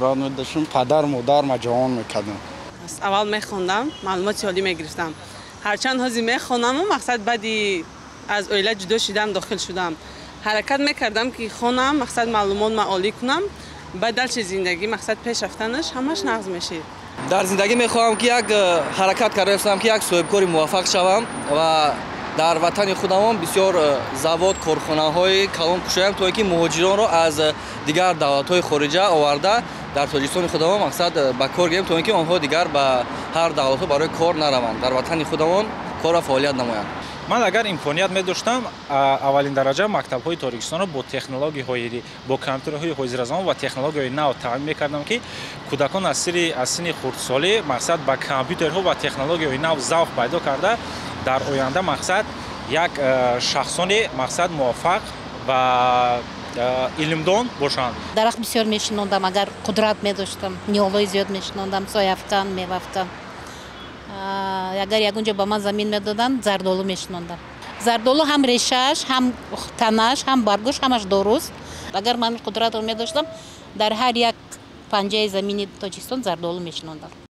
مذاکرات می‌داشتیم پدر مادر ما جوان می‌کردیم. اول می‌خوندم معلومات عالی می‌گرفتم. هرچند هزی می‌خوندم و مقصد بعدی از اویله جدا شدم داخل شدم. حرکت می‌کردم که خونم مقصد معلومات عالی کنم. بعد در چه زندگی مقصد پیش رفتنش همش نقض میشه. در زندگی می‌خواهم که یک حرکت کرده باشم که یک صاحبکاری موفق شوم و در وطن خودم بسیار زواد کارخانه‌های کلان کشایم تا اینکه مهاجران را از دیگر دولت‌های خارجه آورده در تاجیکستان خودمان مقصد به کار گیریم تا اینکه آنها دیگر به هر دولت برای کار نروند در وطن خودمان کار و فعالیت نمایند. من اگر امکانیت می‌داشتم اولین درجه مکتب‌های تاجیکستان را با تکنولوژی‌های با کامپیوترهای حاضر زمان و تکنولوژی‌های نو تعمین می‌کردم که کودکان از سن خردسالی مقصد با کامپیوترها و تکنولوژی‌های نو ذوق پیدا کرده در آینده مقصد یک شخصان مقصد موفق و علمدان باشند. درخت بسیار میشنوندم اگر قدرت می‌داشتم نیالای زیاد میشنوندم سایه‌افکن میوه‌افکن اگر یگونجا با من زمین میدادن زردالو میشنوندم زردالو هم ریشه‌اش هم تنه‌اش هم برگش همش درست اگر من قدرت رو می‌داشتم در هر یک پنجه زمینی تاجیکستان زردالو میشنوندم.